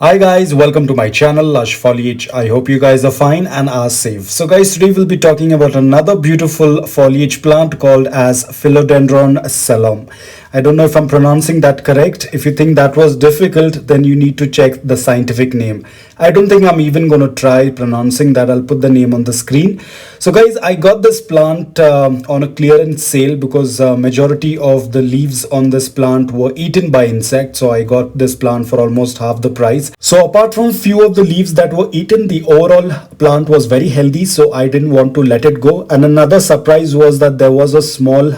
Hi guys, welcome to my channel Lush Foliage. I hope you guys are fine and are safe. So guys, today we'll be talking about another beautiful foliage plant called as Philodendron Selloum. I don't know if I'm pronouncing that correct. If you think that was difficult, then you need to check the scientific name. I don't think I'm even going to try pronouncing that. I'll put the name on the screen. So guys, I got this plant on a clearance sale because majority of the leaves on this plant were eaten by insects. So I got this plant for almost half the price. So apart from few of the leaves that were eaten, the overall plant was very healthy. So I didn't want to let it go. And another surprise was that there was a small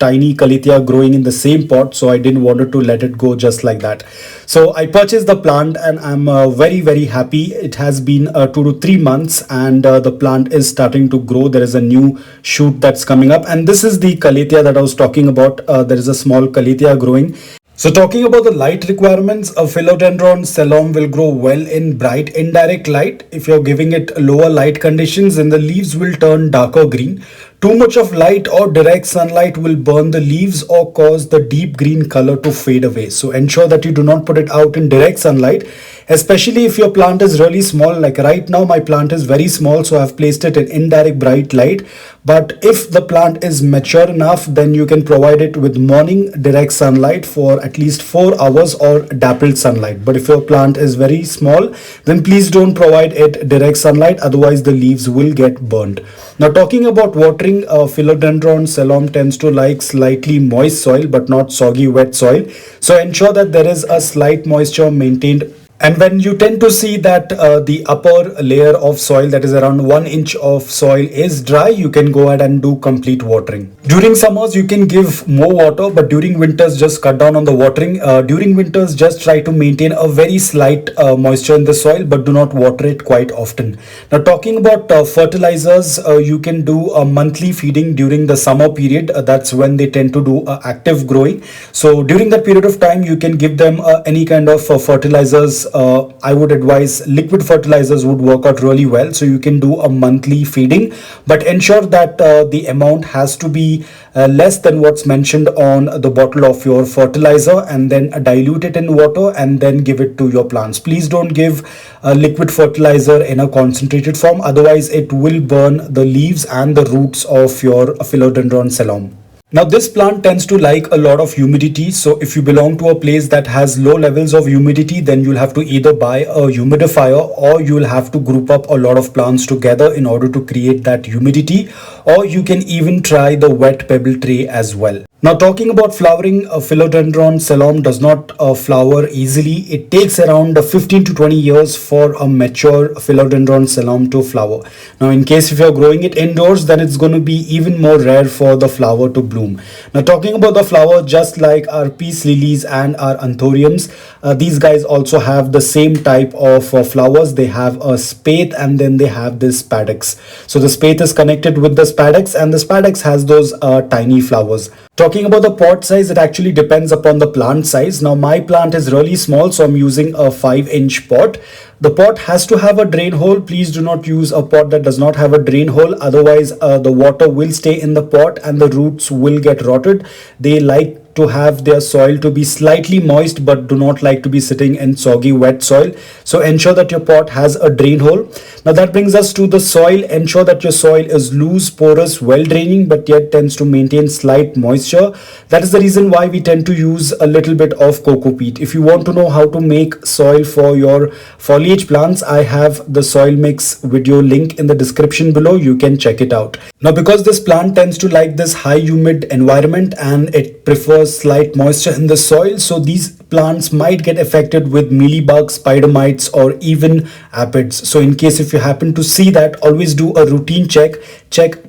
tiny calathea growing in the same pot, so I didn't want to let it go just like that. So I purchased the plant and I'm very happy. It has been 2 to 3 months and the plant is starting to grow. There is a new shoot that's coming up, and this is the calathea that I was talking about. There is a small calathea growing. So talking about the light requirements, a Philodendron Selloum will grow well in bright indirect light. If you're giving it lower light conditions, then the leaves will turn darker green. Too much of light or direct sunlight will burn the leaves or cause the deep green color to fade away. So ensure that you do not put it out in direct sunlight, especially if your plant is really small. Like right now my plant is very small, so I've placed it in indirect bright light. But if the plant is mature enough, then you can provide it with morning direct sunlight for at least 4 hours or dappled sunlight. But if your plant is very small, then please don't provide it direct sunlight, otherwise the leaves will get burned. Now talking about watering, Philodendron Selloum tends to like slightly moist soil but not soggy wet soil. So ensure that there is a slight moisture maintained. And when you tend to see that the upper layer of soil, that is around 1 inch of soil, is dry, you can go ahead and do complete watering. During summers, you can give more water, but during winters, just cut down on the watering. During winters, just try to maintain a very slight moisture in the soil, but do not water it quite often. Now, talking about fertilizers, you can do a monthly feeding during the summer period. That's when they tend to do active growing. So during that period of time, you can give them any kind of fertilizers. I would advise liquid fertilizers would work out really well. So you can do a monthly feeding, but ensure that the amount has to be less than what's mentioned on the bottle of your fertilizer, and then dilute it in water and then give it to your plants. Please don't give liquid fertilizer in a concentrated form, otherwise it will burn the leaves and the roots of your Philodendron Selloum. Now this plant tends to like a lot of humidity, so if you belong to a place that has low levels of humidity, then you'll have to either buy a humidifier or you'll have to group up a lot of plants together in order to create that humidity, or you can even try the wet pebble tray as well. Now talking about flowering, a Philodendron Selloum does not flower easily. It takes around 15 to 20 years for a mature Philodendron Selloum to flower. Now in case if you're growing it indoors, then it's going to be even more rare for the flower to bloom. Now talking about the flower, just like our peace lilies and our anthuriums, these guys also have the same type of flowers. They have a spathe and then they have this spadix. So the spathe is connected with the spadix and the spadix has those tiny flowers. Talking about the pot size, it actually depends upon the plant size. Now my plant is really small, so I'm using a 5-inch pot. The pot has to have a drain hole. Please do not use a pot that does not have a drain hole. Otherwise, the water will stay in the pot and the roots will get rotted. They like to have their soil to be slightly moist but do not like to be sitting in soggy wet soil. So ensure that your pot has a drain hole. Now that brings us to the soil. Ensure that your soil is loose, porous, well draining, but yet tends to maintain slight moisture. That is the reason why we tend to use a little bit of coco peat. If you want to know how to make soil for your foliage plants, I have the soil mix video link in the description below. You can check it out. Now because this plant tends to like this high humid environment and it prefers slight moisture in the soil, so these plants might get affected with mealybugs, spider mites, or even aphids. So in case if you happen to see that, always do a routine check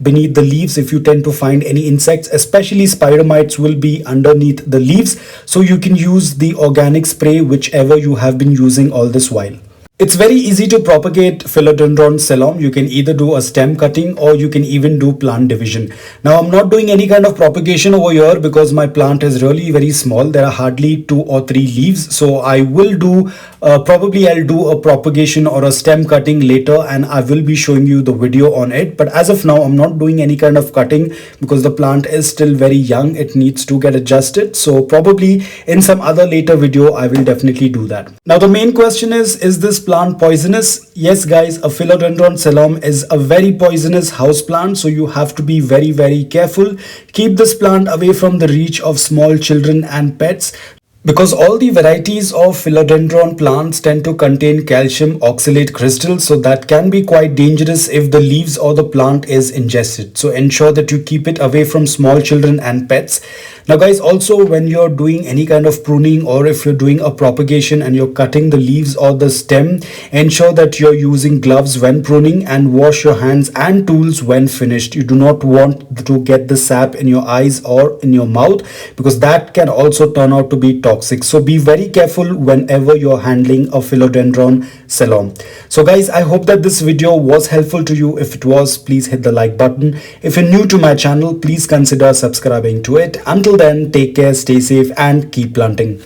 beneath the leaves. If you tend to find any insects, especially spider mites, will be underneath the leaves, so you can use the organic spray whichever you have been using all this while. It's very easy to propagate Philodendron Selloum. You can either do a stem cutting or you can even do plant division. Now I'm not doing any kind of propagation over here because my plant is really very small. There are hardly 2 or 3 leaves. So I will do probably I'll do a propagation or a stem cutting later, and I will be showing you the video on it. But as of now, I'm not doing any kind of cutting because the plant is still very young. It needs to get adjusted. So probably in some other later video, I will definitely do that. Now the main question is this plant poisonous? Yes guys, a Philodendron Selloum is a very poisonous house plant, so you have to be very careful. Keep this plant away from the reach of small children and pets, because all the varieties of philodendron plants tend to contain calcium oxalate crystals, so that can be quite dangerous if the leaves or the plant is ingested. So ensure that you keep it away from small children and pets. Now guys, also when you're doing any kind of pruning, or if you're doing a propagation and you're cutting the leaves or the stem, ensure that you're using gloves when pruning and wash your hands and tools when finished. You do not want to get the sap in your eyes or in your mouth, because that can also turn out to be toxic. So be very careful whenever you're handling a Philodendron Selloum. So guys, I hope that this video was helpful to you. If it was, please hit the like button. If you're new to my channel, please consider subscribing to it. Until then, take care, stay safe, and keep planting.